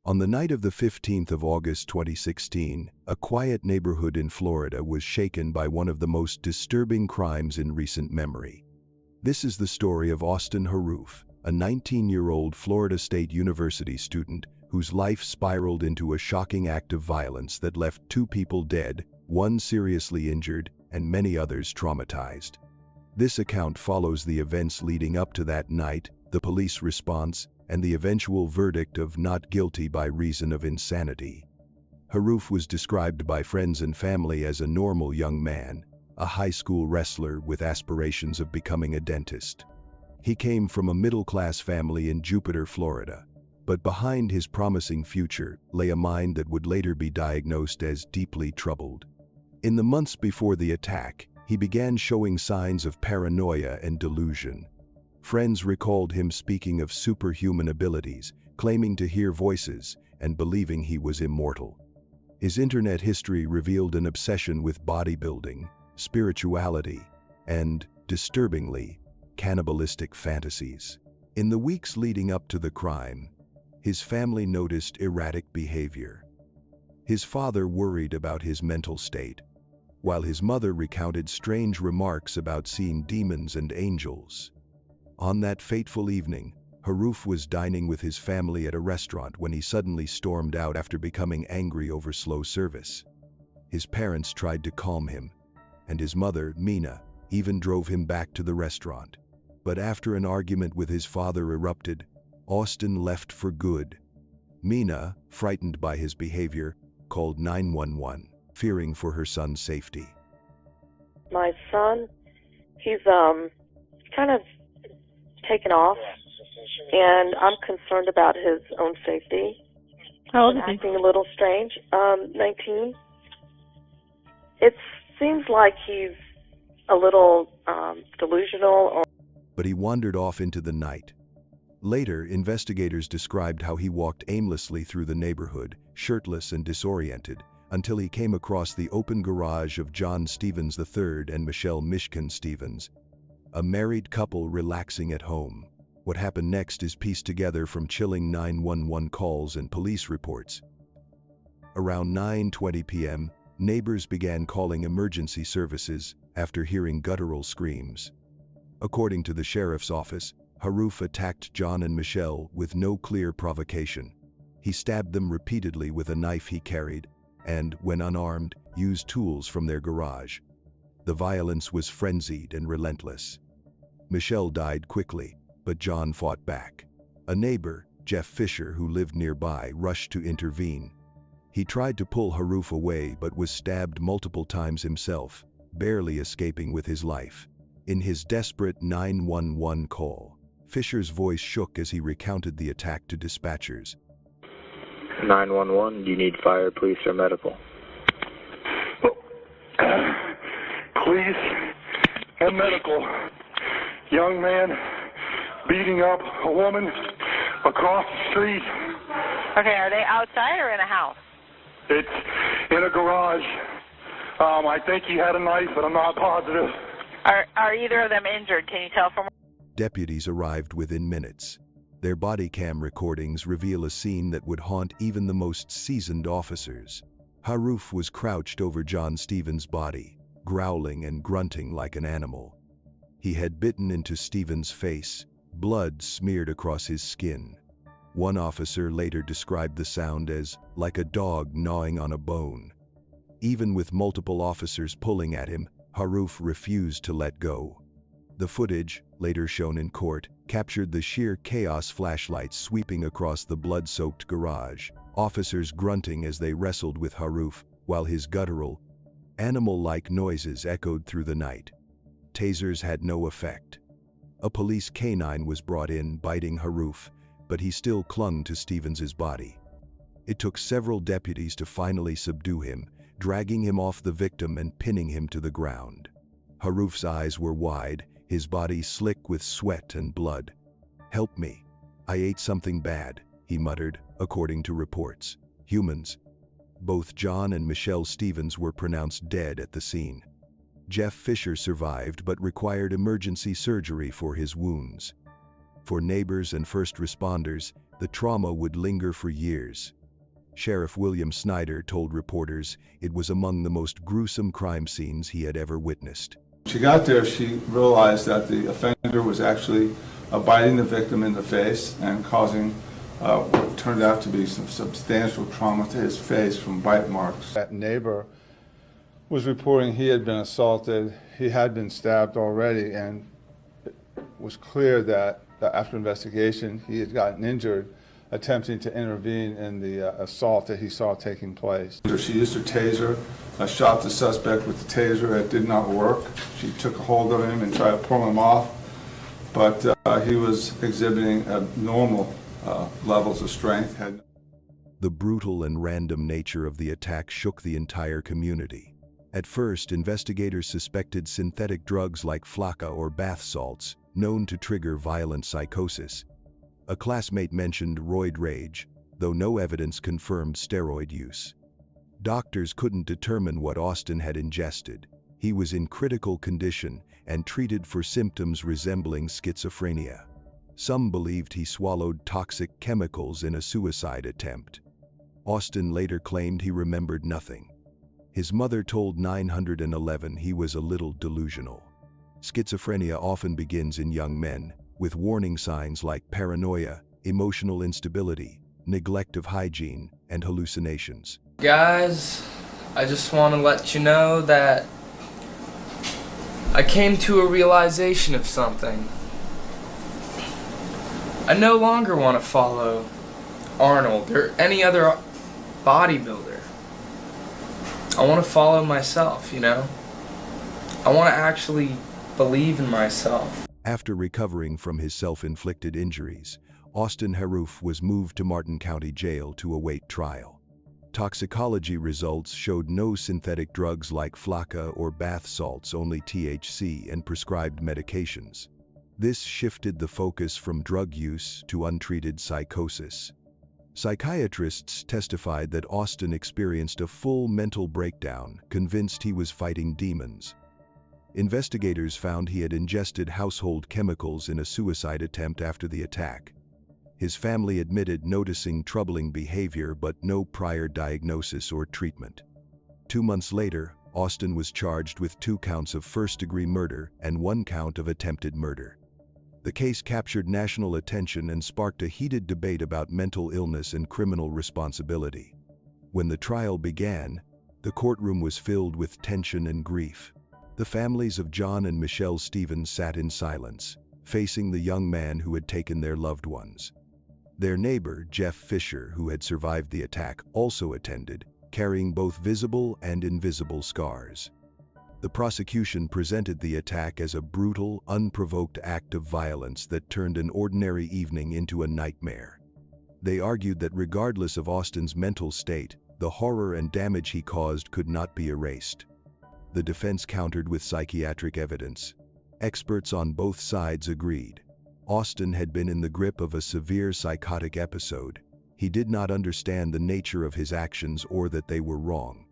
On the night of the 15th of August 2016, a quiet neighborhood in Florida was shaken by one of the most disturbing crimes in recent memory. This is the story of Austin Harrouff, a 19-year-old Florida State University student whose life spiraled into a shocking act of violence that left 2 people dead, 1 seriously injured, and many others traumatized. This account follows the events leading up to that night, the police response, and the eventual verdict of not guilty by reason of insanity. Harrouff was described by friends and family as a normal young man, a high school wrestler with aspirations of becoming a dentist. He came from a middle-class family in Jupiter, Florida, but behind his promising future lay a mind that would later be diagnosed as deeply troubled. In the months before the attack, he began showing signs of paranoia and delusion. Friends recalled him speaking of superhuman abilities, claiming to hear voices, and believing he was immortal. His internet history revealed an obsession with bodybuilding, spirituality, and, disturbingly, cannibalistic fantasies. In the weeks leading up to the crime, his family noticed erratic behavior. His father worried about his mental state, while his mother recounted strange remarks about seeing demons and angels. On that fateful evening, Harrouff was dining with his family at a restaurant when he suddenly stormed out after becoming angry over slow service. His parents tried to calm him, and his mother, Mina, even drove him back to the restaurant. But after an argument with his father erupted, Austin left for good. Mina, frightened by his behavior, called 911, fearing for her son's safety. My son, he's kind of taken off, and I'm concerned about his own safety. How old is he? Acting a little strange. 19. It seems like he's a little delusional. But he wandered off into the night. Later, investigators described how he walked aimlessly through the neighborhood, shirtless and disoriented, until he came across the open garage of John Stevens III and Michelle Mishkin Stevens, a married couple relaxing at home. What happened next is pieced together from chilling 911 calls and police reports. Around 9:20 p.m., neighbors began calling emergency services after hearing guttural screams. According to the sheriff's office, Harrouff attacked John and Michelle with no clear provocation. He stabbed them repeatedly with a knife he carried, and, when unarmed, used tools from their garage. The violence was frenzied and relentless. Michelle died quickly, but John fought back. A neighbor, Jeff Fisher, who lived nearby, rushed to intervene. He tried to pull Harrouff away but was stabbed multiple times himself, barely escaping with his life. In his desperate 911 call, Fisher's voice shook as he recounted the attack to dispatchers. 911, do you need fire, police, or medical? Police and medical. Young man beating up a woman across the street. Okay, are they outside or in a house? It's in a garage. I think he had a knife, but I'm not positive. Are either of them injured? Can you tell from? Deputies arrived within minutes. Their body cam recordings reveal a scene that would haunt even the most seasoned officers. Harrouff was crouched over John Stevens' body, growling and grunting like an animal. He had bitten into Stevens' face, blood smeared across his skin. One officer later described the sound as like a dog gnawing on a bone. Even with multiple officers pulling at him, Harrouff refused to let go. The footage, later shown in court, captured the sheer chaos, flashlights sweeping across the blood-soaked garage, officers grunting as they wrestled with Harrouff, while his guttural, animal-like noises echoed through the night. Tasers had no effect. A police canine was brought in, biting Harrouff, but he still clung to Stevens's body. It took several deputies to finally subdue him, dragging him off the victim and pinning him to the ground. Harrouff's eyes were wide, his body slick with sweat and blood. "Help me. I ate something bad," he muttered, according to reports. Humans. Both John and Michelle Stevens were pronounced dead at the scene. Jeff Fisher survived but required emergency surgery for his wounds. For neighbors and first responders, The trauma would linger for years. Sheriff William Snyder told reporters it was among the most gruesome crime scenes he had ever witnessed. She got there, she realized that the offender was actually biting the victim in the face and causing what turned out to be some substantial trauma to his face from bite marks. That neighbor was reporting he had been assaulted, he had been stabbed already, and it was clear that after investigation he had gotten injured attempting to intervene in the assault that he saw taking place. She used her taser, shot the suspect with the taser. It did not work. She took a hold of him and tried to pull him off, but he was exhibiting abnormal levels of strength. The brutal and random nature of the attack shook the entire community. At first, investigators suspected synthetic drugs like flakka or bath salts, known to trigger violent psychosis. A classmate mentioned roid rage, though no evidence confirmed steroid use. Doctors couldn't determine what Austin had ingested. He was in critical condition and treated for symptoms resembling schizophrenia. Some believed he swallowed toxic chemicals in a suicide attempt. Austin later claimed he remembered nothing. His mother told 911 he was a little delusional. Schizophrenia often begins in young men, with warning signs like paranoia, emotional instability, neglect of hygiene, and hallucinations. Guys, I just want to let you know that I came to a realization of something. I no longer want to follow Arnold or any other bodybuilder. I want to follow myself, you know? I want to actually believe in myself. After recovering from his self-inflicted injuries, Austin Harrouff was moved to Martin County Jail to await trial. Toxicology results showed no synthetic drugs like flakka or bath salts, only THC and prescribed medications. This shifted the focus from drug use to untreated psychosis. Psychiatrists testified that Austin experienced a full mental breakdown, convinced he was fighting demons. Investigators found he had ingested household chemicals in a suicide attempt after the attack. His family admitted noticing troubling behavior but no prior diagnosis or treatment. 2 months later, Austin was charged with 2 counts of first-degree murder and 1 count of attempted murder. The case captured national attention and sparked a heated debate about mental illness and criminal responsibility. When the trial began, the courtroom was filled with tension and grief. The families of John and Michelle Stevens sat in silence, facing the young man who had taken their loved ones. Their neighbor, Jeff Fisher, who had survived the attack, also attended, carrying both visible and invisible scars. The prosecution presented the attack as a brutal, unprovoked act of violence that turned an ordinary evening into a nightmare. They argued that regardless of Austin's mental state, the horror and damage he caused could not be erased. The defense countered with psychiatric evidence. Experts on both sides agreed. Austin had been in the grip of a severe psychotic episode. He did not understand the nature of his actions or that they were wrong.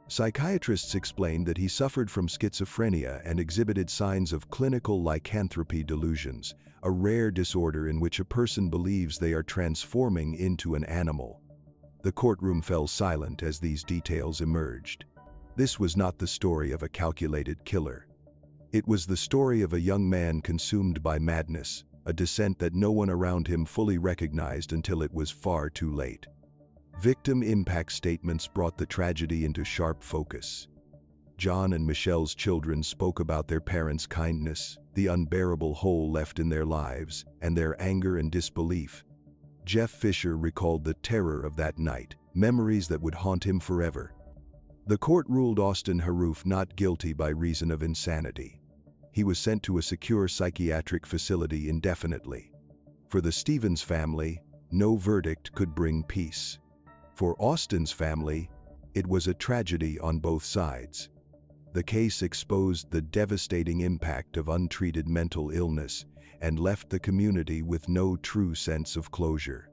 Psychiatrists explained that he suffered from schizophrenia and exhibited signs of clinical lycanthropy delusions, a rare disorder in which a person believes they are transforming into an animal. The courtroom fell silent as these details emerged. This was not the story of a calculated killer. It was the story of a young man consumed by madness, a descent that no one around him fully recognized until it was far too late. Victim impact statements brought the tragedy into sharp focus. John and Michelle's children spoke about their parents' kindness, the unbearable hole left in their lives, and their anger and disbelief. Jeff Fisher recalled the terror of that night, memories that would haunt him forever. The court ruled Austin Harrouff not guilty by reason of insanity. He was sent to a secure psychiatric facility indefinitely. For the Stevens family, no verdict could bring peace. For Austin's family, it was a tragedy on both sides. The case exposed the devastating impact of untreated mental illness and left the community with no true sense of closure.